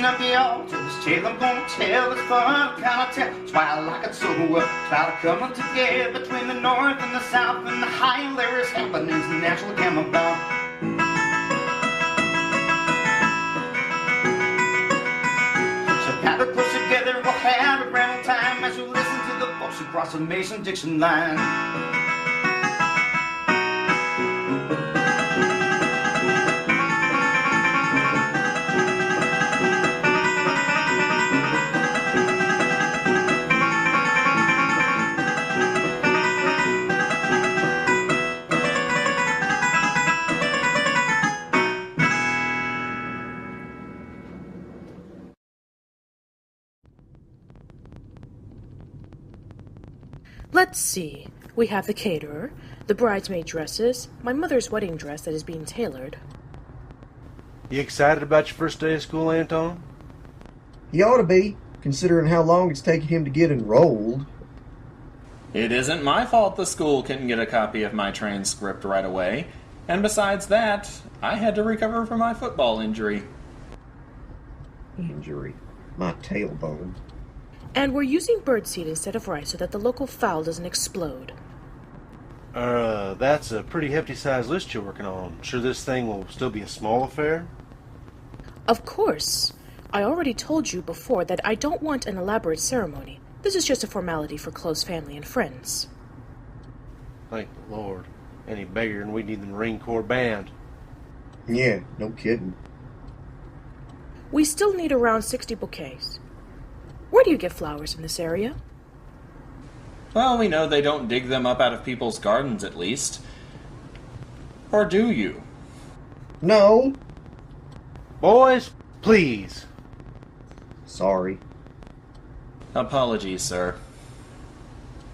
raising up the altar. This tale I'm gonna tell is fun, kind of tell. That's why I like it so well. Try to come together between the north and the south and the hilarious happenings that naturally came about. So gather close together, we'll have a grand old time as we listen to the folks across the Mason-Dixon line. Let's see. We have the caterer, the bridesmaid dresses, my mother's wedding dress that is being tailored. You excited about your first day of school, Anton? He ought to be, considering how long it's taken him to get enrolled. It isn't my fault the school couldn't get a copy of my transcript right away. And besides that, I had to recover from my football injury. Injury? My tailbone. And we're using birdseed instead of rice so that the local fowl doesn't explode. That's a pretty hefty-sized list you're working on. Sure this thing will still be a small affair? Of course. I already told you before that I don't want an elaborate ceremony. This is just a formality for close family and friends. Thank the Lord. Any bigger than we need the Marine Corps band. Yeah, no kidding. We still need around 60 bouquets. Where do you get flowers in this area? Well, we know they don't dig them up out of people's gardens, at least. Or do you? No. Boys, please. Sorry. Apologies, sir.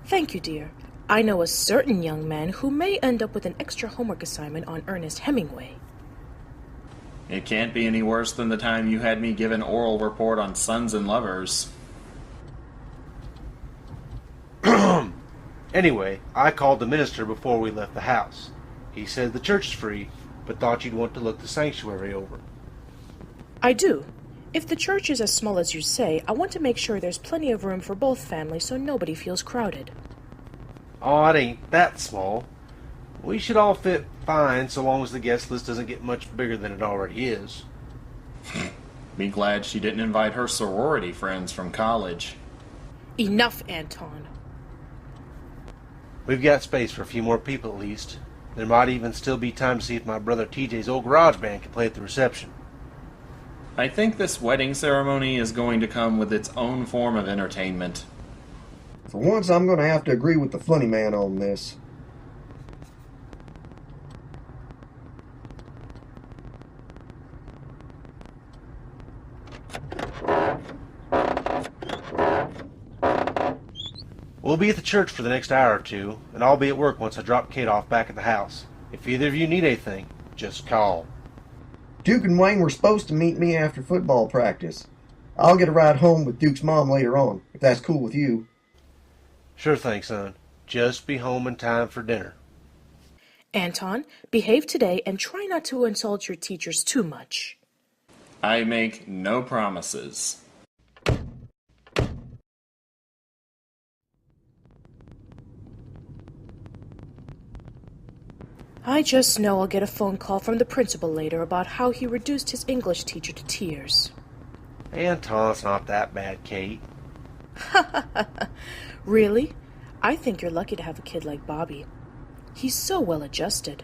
Thank you, dear. I know a certain young man who may end up with an extra homework assignment on Ernest Hemingway. It can't be any worse than the time you had me give an oral report on Sons and Lovers. Anyway, I called the minister before we left the house. He said the church is free, but thought you'd want to look the sanctuary over. I do. If the church is as small as you say, I want to make sure there's plenty of room for both families so nobody feels crowded. Oh, it ain't that small. We should all fit fine so long as the guest list doesn't get much bigger than it already is. Be glad she didn't invite her sorority friends from college. Enough, Anton. We've got space for a few more people at least. There might even still be time to see if my brother TJ's old garage band can play at the reception. I think this wedding ceremony is going to come with its own form of entertainment. For once, I'm going to have to agree with the funny man on this. We'll be at the church for the next hour or two, and I'll be at work once I drop Kate off back at the house. If either of you need anything, just call. Duke and Wayne were supposed to meet me after football practice. I'll get a ride home with Duke's mom later on, if that's cool with you. Sure thing, son. Just be home in time for dinner. Anton, behave today and try not to insult your teachers too much. I make no promises. I just know I'll get a phone call from the principal later about how he reduced his English teacher to tears. Anton's not that bad, Kate. Really? I think you're lucky to have a kid like Bobby. He's so well adjusted.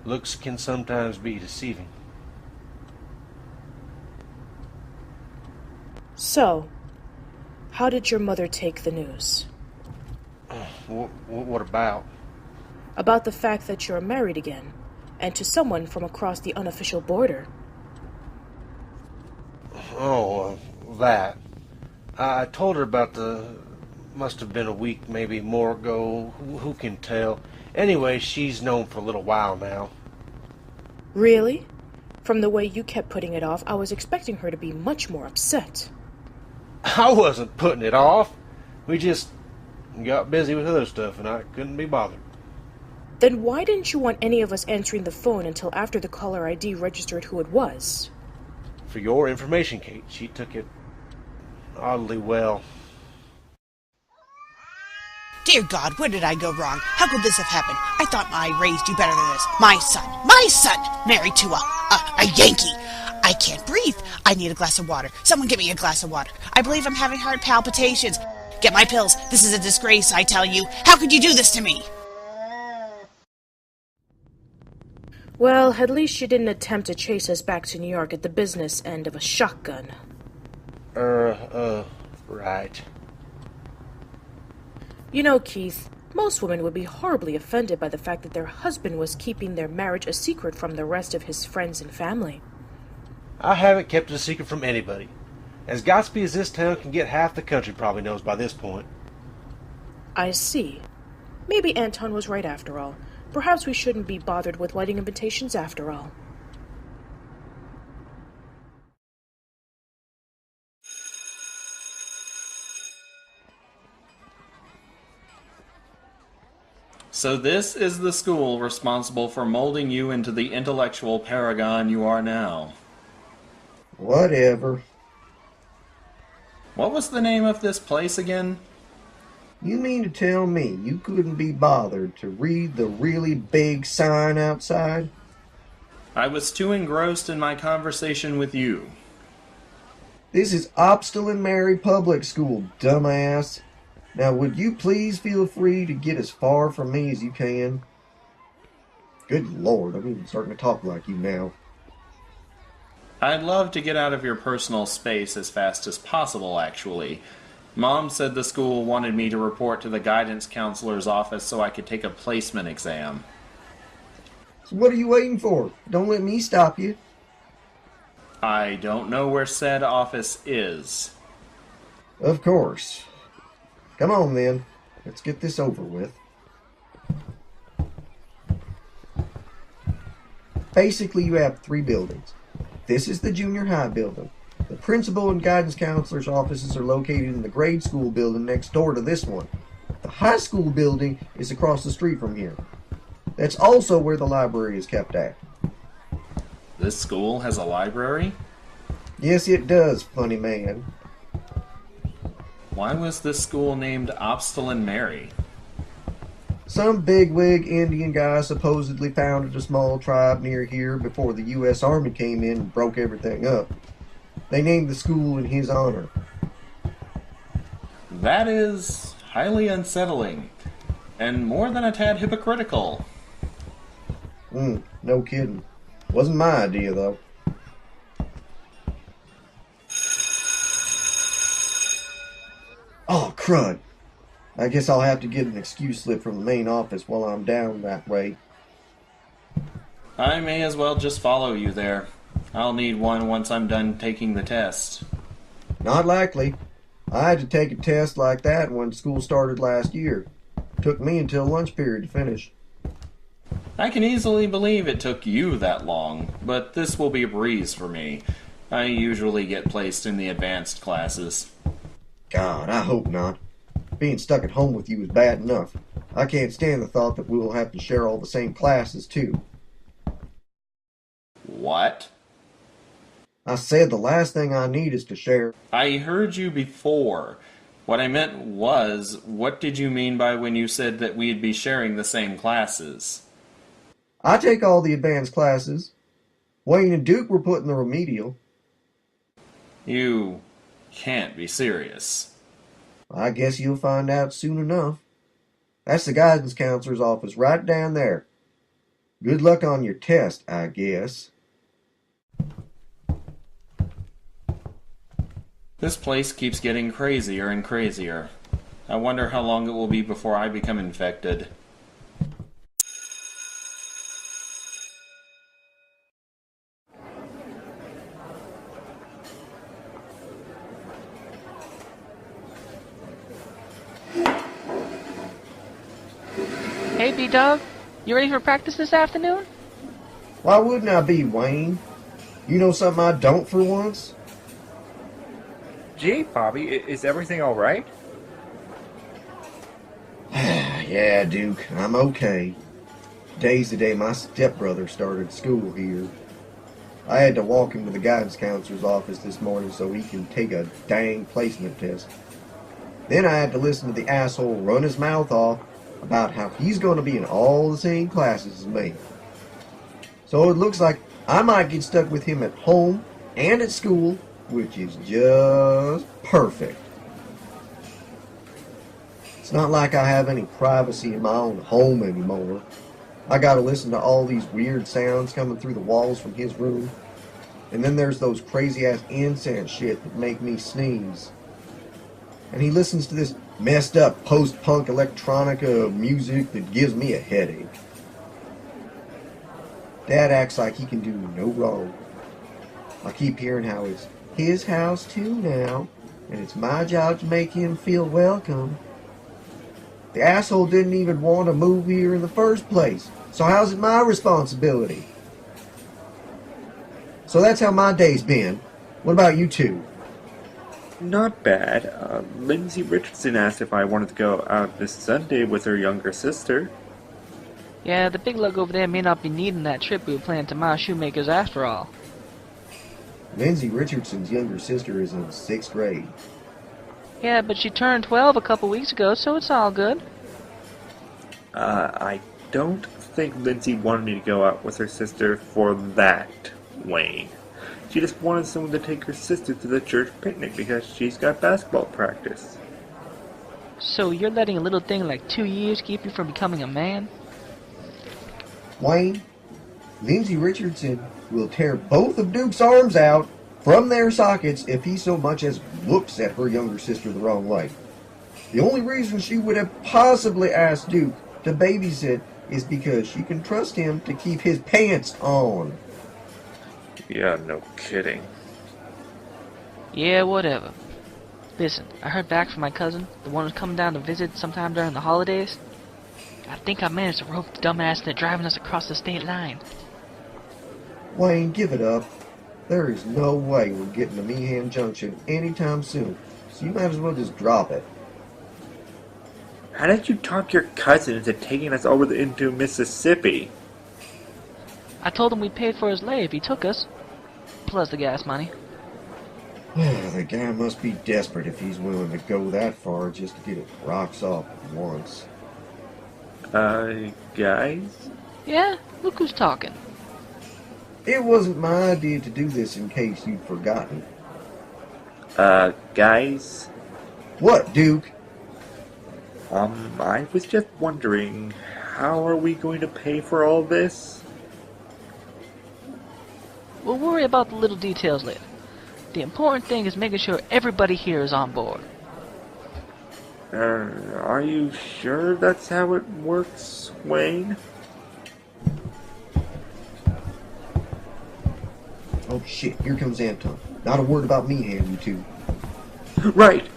Looks can sometimes be deceiving. So, how did your mother take the news? What about? About the fact that you're married again, and to someone from across the unofficial border. Oh, that. I told her about must have been a week, maybe more ago. Who can tell? Anyway, she's known for a little while now. Really? From the way you kept putting it off, I was expecting her to be much more upset. I wasn't putting it off. We just got busy with other stuff, and I couldn't be bothered. Then why didn't you want any of us answering the phone until after the caller ID registered who it was? For your information, Kate, she took it oddly well. Dear God, where did I go wrong? How could this have happened? I thought I raised you better than this. My son, married to a Yankee. I can't breathe. I need a glass of water. Someone get me a glass of water. I believe I'm having heart palpitations. Get my pills. This is a disgrace, I tell you. How could you do this to me? Well, at least she didn't attempt to chase us back to New York at the business end of a shotgun. Right. You know, Keith, most women would be horribly offended by the fact that their husband was keeping their marriage a secret from the rest of his friends and family. I haven't kept it a secret from anybody. As gossipy as this town can get, half the country probably knows by this point. I see. Maybe Anton was right after all. Perhaps we shouldn't be bothered with wedding invitations after all. So this is the school responsible for molding you into the intellectual paragon you are now. Whatever. What was the name of this place again? You mean to tell me you couldn't be bothered to read the really big sign outside? I was too engrossed in my conversation with you. This is Opstal Mary Public School, dumbass. Now, would you please feel free to get as far from me as you can? Good Lord, I'm even starting to talk like you now. I'd love to get out of your personal space as fast as possible, actually. Mom said the school wanted me to report to the guidance counselor's office so I could take a placement exam. So what are you waiting for? Don't let me stop you. I don't know where said office is. Of course. Come on, then. Let's get this over with. Basically, you have 3 buildings. This is the junior high building. The principal and guidance counselor's offices are located in the grade school building next door to this one. The high school building is across the street from here. That's also where the library is kept at. This school has a library? Yes, it does, funny man. Why was this school named Opstal Mary? Some bigwig Indian guy supposedly founded a small tribe near here before the U.S. Army came in and broke everything up. They named the school in his honor. That is highly unsettling, and more than a tad hypocritical. No kidding. Wasn't my idea, though. Oh, crud. I guess I'll have to get an excuse slip from the main office while I'm down that way. I may as well just follow you there. I'll need one once I'm done taking the test. Not likely. I had to take a test like that when school started last year. Took me until lunch period to finish. I can easily believe it took you that long, but this will be a breeze for me. I usually get placed in the advanced classes. God, I hope not. Being stuck at home with you is bad enough. I can't stand the thought that we'll have to share all the same classes, too. What? I said the last thing I need is to share. I heard you before. What I meant was, what did you mean by when you said that we'd be sharing the same classes? I take all the advanced classes. Wayne and Duke were put in the remedial. You can't be serious. I guess you'll find out soon enough. That's the guidance counselor's office right down there. Good luck on your test, I guess. This place keeps getting crazier and crazier. I wonder how long it will be before I become infected. Hey, B-Dub, you ready for practice this afternoon? Why wouldn't I be, Wayne? You know something I don't for once? Gee, Bobby, is everything all right? Yeah, Duke, I'm okay. Today's the day my stepbrother started school here. I had to walk him to the guidance counselor's office this morning so he can take a dang placement test. Then I had to listen to the asshole run his mouth off about how he's going to be in all the same classes as me. So it looks like I might get stuck with him at home and at school, which is just perfect. It's not like I have any privacy in my own home anymore. I gotta listen to all these weird sounds coming through the walls from his room. And then there's those crazy-ass incense shit that make me sneeze. And he listens to this messed-up post-punk electronica music that gives me a headache. Dad acts like he can do no wrong. I keep hearing how it's his house too now, and it's my job to make him feel welcome. The asshole didn't even want to move here in the first place, so how's it my responsibility? So that's how my day's been. What about you two? Not bad. Lindsay Richardson asked if I wanted to go out this Sunday with her younger sister. Yeah, the big lug over there may not be needing that trip we were planning to my shoemakers after all. Lindsay Richardson's younger sister is in 6th grade. Yeah, but she turned 12 a couple weeks ago, so it's all good. I don't think Lindsay wanted me to go out with her sister for that, Wayne. She just wanted someone to take her sister to the church picnic because she's got basketball practice. So you're letting a little thing like 2 years keep you from becoming a man? Wayne, Lindsay Richardson will tear both of Duke's arms out from their sockets if he so much as looks at her younger sister the wrong way. The only reason she would have possibly asked Duke to babysit is because she can trust him to keep his pants on. Yeah, no kidding. Yeah, whatever. Listen, I heard back from my cousin, the one who's coming down to visit sometime during the holidays. I think I managed to rope the dumbass into driving us across the state line. Wayne, give it up. There is no way we're getting to Meehan Junction anytime soon, so you might as well just drop it. How did you talk your cousin into taking us over into Mississippi? I told him we paid for his lay if he took us, plus the gas money. The guy must be desperate if he's willing to go that far just to get his rocks off once. Guys? Yeah, look who's talking. It wasn't my idea to do this in case you'd forgotten. Guys? What, Duke? I was just wondering, how are we going to pay for all this? We'll worry about the little details later. The important thing is making sure everybody here is on board. Are you sure that's how it works, Wayne? Oh shit, here comes Anton. Not a word about Meehan, you two. Right!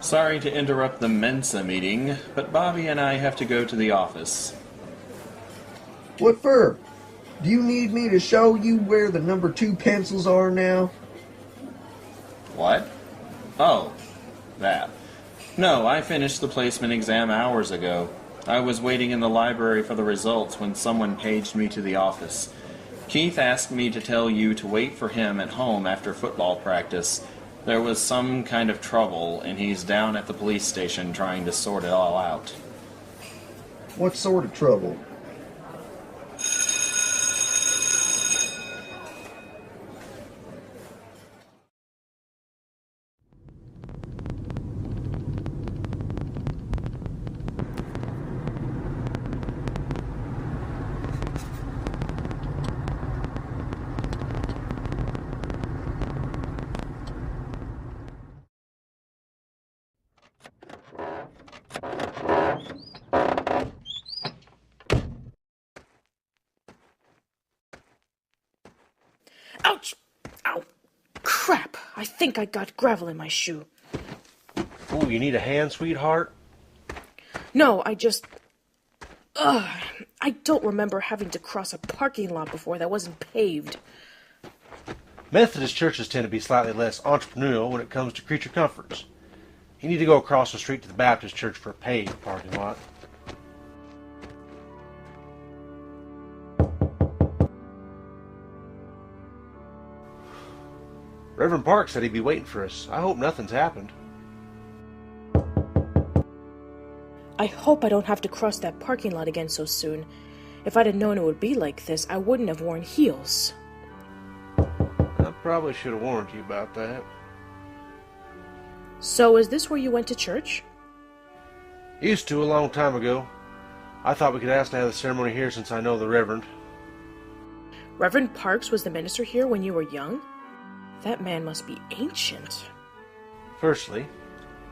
Sorry to interrupt the Mensa meeting, but Bobby and I have to go to the office. What for? Do you need me to show you where the number 2 pencils are now? What? Oh, that. No, I finished the placement exam hours ago. I was waiting in the library for the results when someone paged me to the office. Keith asked me to tell you to wait for him at home after football practice. There was some kind of trouble, and he's down at the police station trying to sort it all out. What sort of trouble? Ouch! Ow! Crap! I think I got gravel in my shoe. Ooh, you need a hand, sweetheart? No, I just... I don't remember having to cross a parking lot before that wasn't paved. Methodist churches tend to be slightly less entrepreneurial when it comes to creature comforts. You need to go across the street to the Baptist church for a paved parking lot. Reverend Park said he'd be waiting for us. I hope nothing's happened. I hope I don't have to cross that parking lot again so soon. If I'd have known it would be like this, I wouldn't have worn heels. I probably should have warned you about that. So is this where you went to church? Used to a long time ago. I thought we could ask to have the ceremony here since I know the Reverend. Reverend Parks was the minister here when you were young? That man must be ancient. Firstly,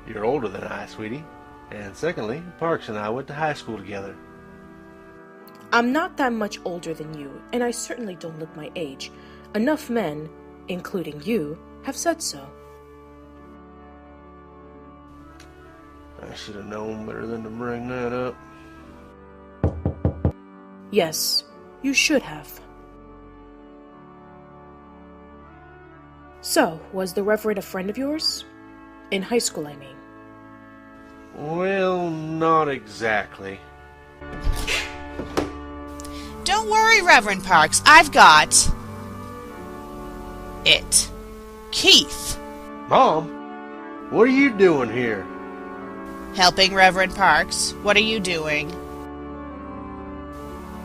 you're older than I, sweetie. And secondly, Parks and I went to high school together. I'm not that much older than you, and I certainly don't look my age. Enough men, including you, have said so. I should have known better than to bring that up. Yes, you should have. So, was the Reverend a friend of yours? In high school, I mean. Well, not exactly. Don't worry, Reverend Parks. I've got it. Keith. Mom, what are you doing here? Helping Reverend Parks. What are you doing?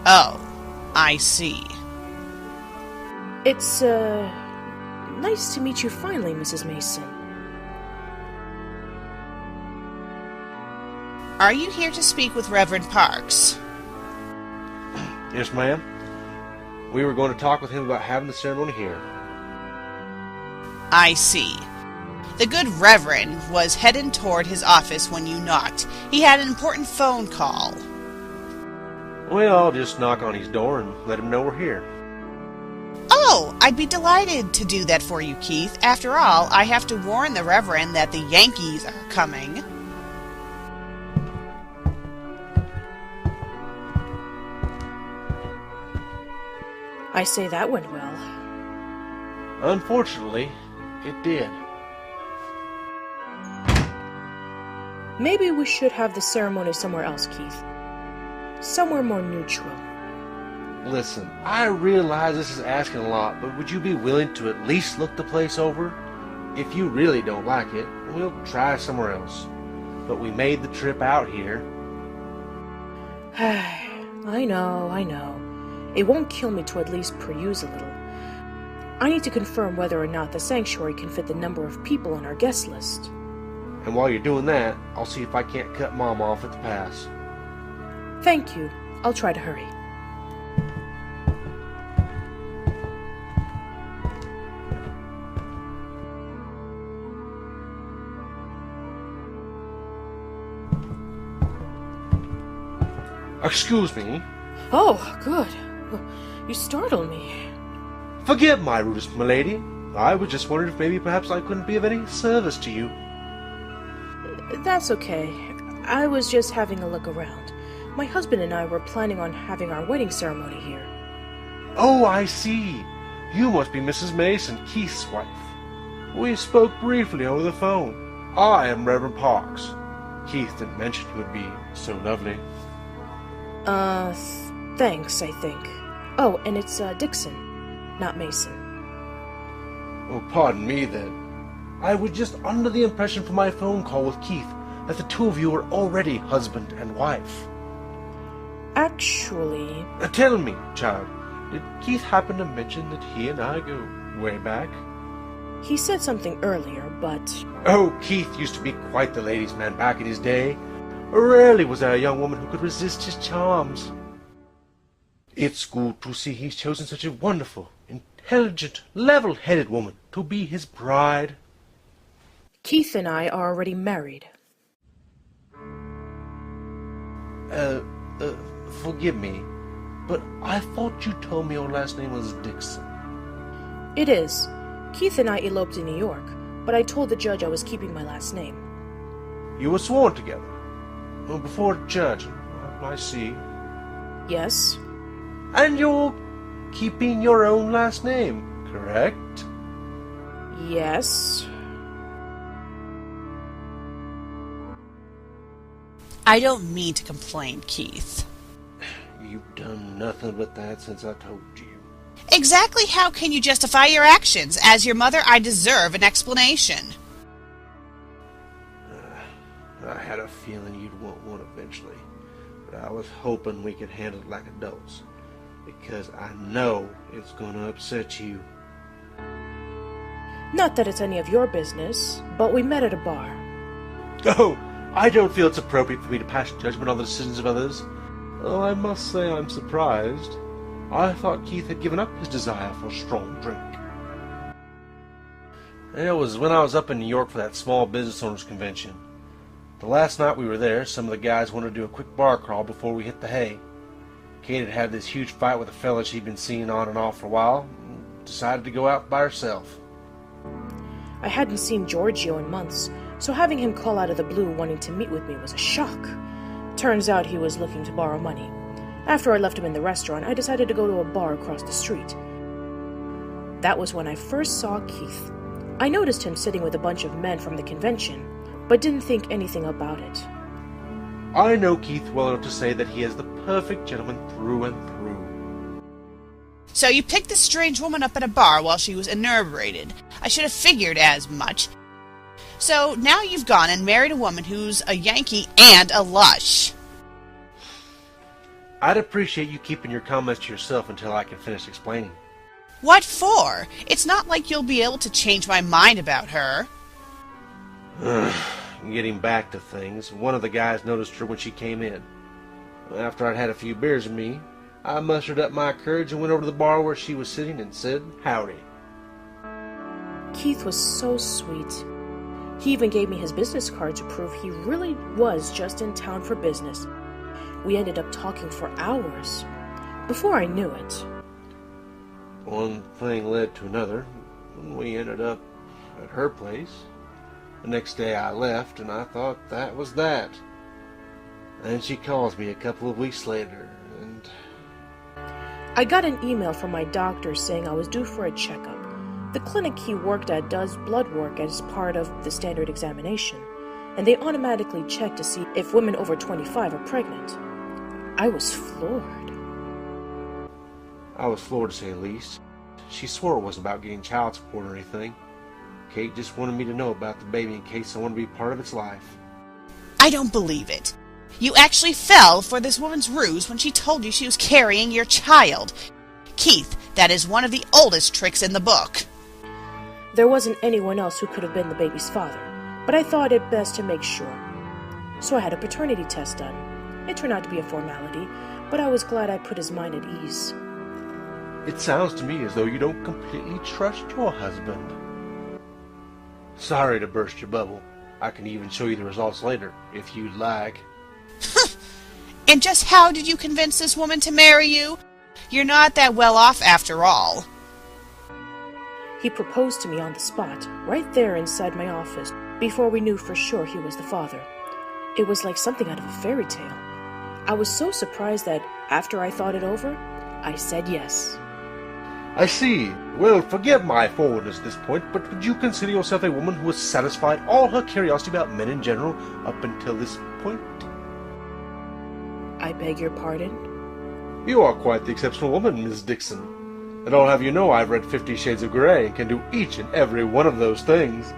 Oh, I see. It's, nice to meet you finally, Mrs. Mason. Are you here to speak with Reverend Parks? Yes, ma'am. We were going to talk with him about having the ceremony here. I see. The good Reverend was heading toward his office when you knocked. He had an important phone call. Well, I'll just knock on his door and let him know we're here. Oh, I'd be delighted to do that for you, Keith. After all, I have to warn the Reverend that the Yankees are coming. I say that went well. Unfortunately, it did. Maybe we should have the ceremony somewhere else, Keith. Somewhere more neutral. Listen, I realize this is asking a lot, but would you be willing to at least look the place over? If you really don't like it, we'll try somewhere else. But we made the trip out here. I know. It won't kill me to at least peruse a little. I need to confirm whether or not the sanctuary can fit the number of people on our guest list. And while you're doing that, I'll see if I can't cut Mom off at the pass. Thank you. I'll try to hurry. Excuse me. Oh, good. You startled me. Forgive my rudeness, milady. I was just wondering if maybe perhaps I couldn't be of any service to you. That's okay. I was just having a look around. My husband and I were planning on having our wedding ceremony here. Oh, I see. You must be Mrs. Mason, Keith's wife. We spoke briefly over the phone. I am Reverend Parks. Keith didn't mention you would be so lovely. Thanks, I think. Oh, and it's, Dixon, not Mason. Oh, pardon me then. I was just under the impression from my phone call with Keith that the two of you were already husband and wife. Actually... Tell me, child, did Keith happen to mention that he and I go way back? He said something earlier, but... Oh, Keith used to be quite the ladies' man back in his day. Rarely was there a young woman who could resist his charms. It's good to see he's chosen such a wonderful, intelligent, level-headed woman to be his bride. Keith and I are already married. Forgive me, but I thought you told me your last name was Dixon. It is. Keith and I eloped in New York, but I told the judge I was keeping my last name. You were sworn together? Well, before a judge, I see. Yes. And you're keeping your own last name, correct? Yes. I don't mean to complain, Keith. You've done nothing but that since I told you. Exactly how can you justify your actions? As your mother, I deserve an explanation. I had a feeling you'd want one eventually, but I was hoping we could handle it like adults, because I know it's going to upset you. Not that it's any of your business, but we met at a bar. Oh, I don't feel it's appropriate for me to pass judgment on the decisions of others. Oh, I must say I'm surprised. I thought Keith had given up his desire for a strong drink. It was when I was up in New York for that small business owners convention. The last night we were there, some of the guys wanted to do a quick bar crawl before we hit the hay. Kate had had this huge fight with a fella she'd been seeing on and off for a while, and decided to go out by herself. I hadn't seen Giorgio in months, so having him call out of the blue wanting to meet with me was a shock. Turns out he was looking to borrow money. After I left him in the restaurant, I decided to go to a bar across the street. That was when I first saw Keith. I noticed him sitting with a bunch of men from the convention, but didn't think anything about it. I know Keith well enough to say that he is the perfect gentleman through and through. So you picked this strange woman up at a bar while she was inebriated. I should have figured as much. So now you've gone and married a woman who's a Yankee and a lush. I'd appreciate you keeping your comments to yourself until I can finish explaining. What for? It's not like you'll be able to change my mind about her. Getting back to things, one of the guys noticed her when she came in. After I'd had a few beers with me, I mustered up my courage and went over to the bar where she was sitting and said, "Howdy." Keith was so sweet. He even gave me his business card to prove he really was just in town for business. We ended up talking for hours. Before I knew it, One thing led to another, and we ended up at her place. The next day I left, and I thought that was that. Then she calls me a couple of weeks later, and I got an email from my doctor saying I was due for a checkup. The clinic he worked at does blood work as part of the standard examination, and they automatically check to see if women over 25 are pregnant. I was floored. I was floored to say the least. She swore it wasn't about getting child support or anything. Kate just wanted me to know about the baby in case I wanted to be part of its life. I don't believe it. You actually fell for this woman's ruse when she told you she was carrying your child. Keith, that is one of the oldest tricks in the book. There wasn't anyone else who could have been the baby's father, but I thought it best to make sure. So I had a paternity test done. It turned out to be a formality, but I was glad I put his mind at ease. It sounds to me as though you don't completely trust your husband. Sorry to burst your bubble. I can even show you the results later, if you'd like. And just how did you convince this woman to marry you? You're not that well off after all. He proposed to me on the spot, right there inside my office, before we knew for sure he was the father. It was like something out of a fairy tale. I was so surprised that, after I thought it over, I said yes. I see. Well, forgive my forwardness at this point, but would you consider yourself a woman who has satisfied all her curiosity about men in general up until this point? I beg your pardon? You are quite the exceptional woman, Miss Dixon. And I'll have you know I've read 50 Shades of Grey and can do each and every one of those things.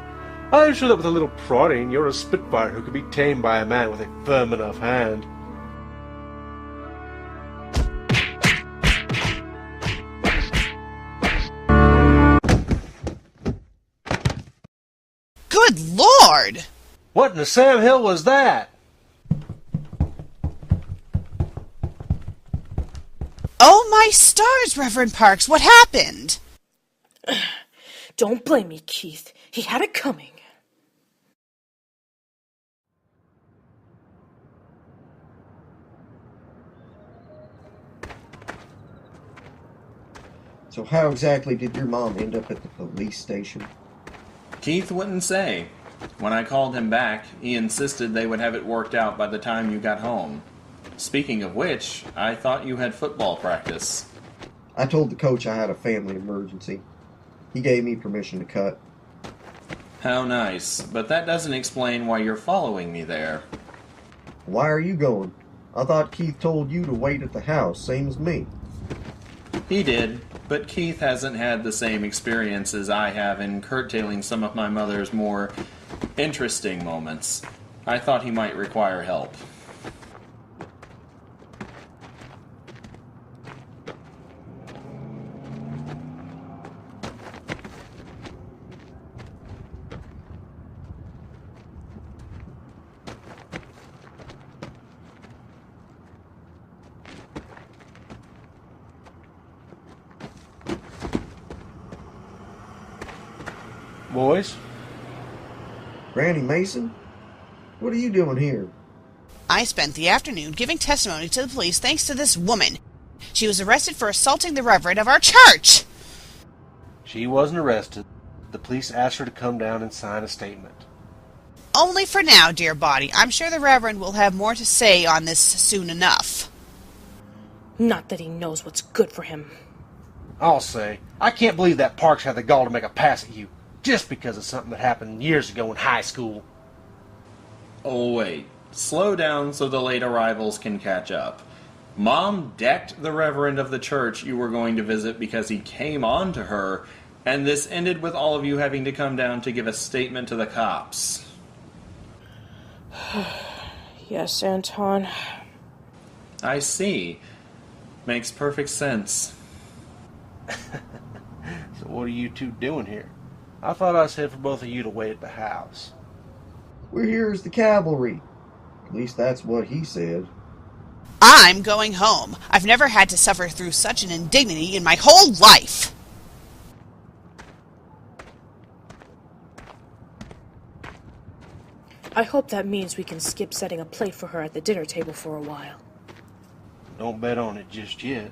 I'm sure that with a little prodding, you're a spitfire who could be tamed by a man with a firm enough hand. Good Lord! What in the Sam Hill was that? Oh my stars, Reverend Parks, what happened? Don't blame me, Keith. He had it coming. So how exactly did your mom end up at the police station? Keith wouldn't say. When I called him back, he insisted they would have it worked out by the time you got home. Speaking of which, I thought you had football practice. I told the coach I had a family emergency. He gave me permission to cut. How nice, but that doesn't explain why you're following me there. Why are you going? I thought Keith told you to wait at the house, same as me. He did, but Keith hasn't had the same experience as I have in curtailing some of my mother's more interesting moments. I thought he might require help. Boys? Granny Mason? What are you doing here? I spent the afternoon giving testimony to the police thanks to this woman. She was arrested for assaulting the reverend of our church. She wasn't arrested. The police asked her to come down and sign a statement. Only for now, dear body. I'm sure the reverend will have more to say on this soon enough. Not that he knows what's good for him. I'll say, I can't believe that Parks had the gall to make a pass at you, just because of something that happened years ago in high school. Oh wait, slow down so the late arrivals can catch up. Mom decked the reverend of the church you were going to visit because he came on to her, and this ended with all of you having to come down to give a statement to the cops. Yes, Anton. I see. Makes perfect sense. So what are you two doing here? I thought I said for both of you to wait at the house. We're here as the cavalry. At least that's what he said. I'm going home. I've never had to suffer through such an indignity in my whole life. I hope that means we can skip setting a plate for her at the dinner table for a while. Don't bet on it just yet.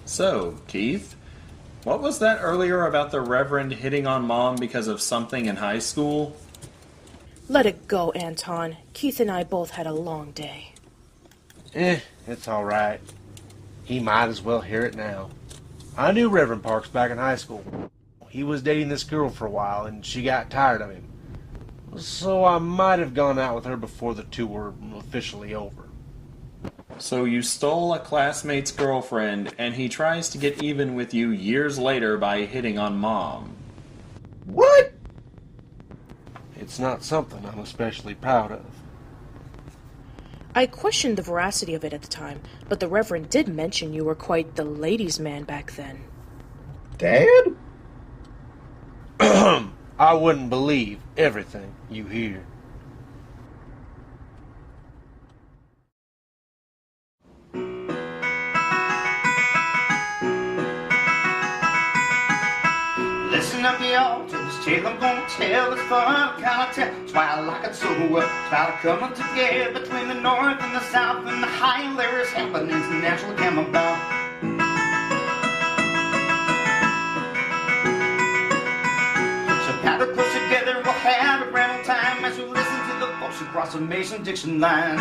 So, Keith, what was that earlier about the Reverend hitting on Mom because of something in high school? Let it go, Anton. Keith and I both had a long day. It's all right. He might as well hear it now. I knew Reverend Parks back in high school. He was dating this girl for a while, and she got tired of him. So I might have gone out with her before the two were officially over. So you stole a classmate's girlfriend, and he tries to get even with you years later by hitting on Mom. What? It's not something I'm especially proud of. I questioned the veracity of it at the time, but the Reverend did mention you were quite the ladies' man back then. Dad? I wouldn't believe everything you hear. Listen up, y'all, to this tale I'm gonna tell. It's fun, kind of tell. That's why I like it so well. It's about a coming together between the north and the south and the high. There is happenings in natural chemical. So paddle close together, we'll have a grand old time as we listen to the folks across the Mason-Dixon line.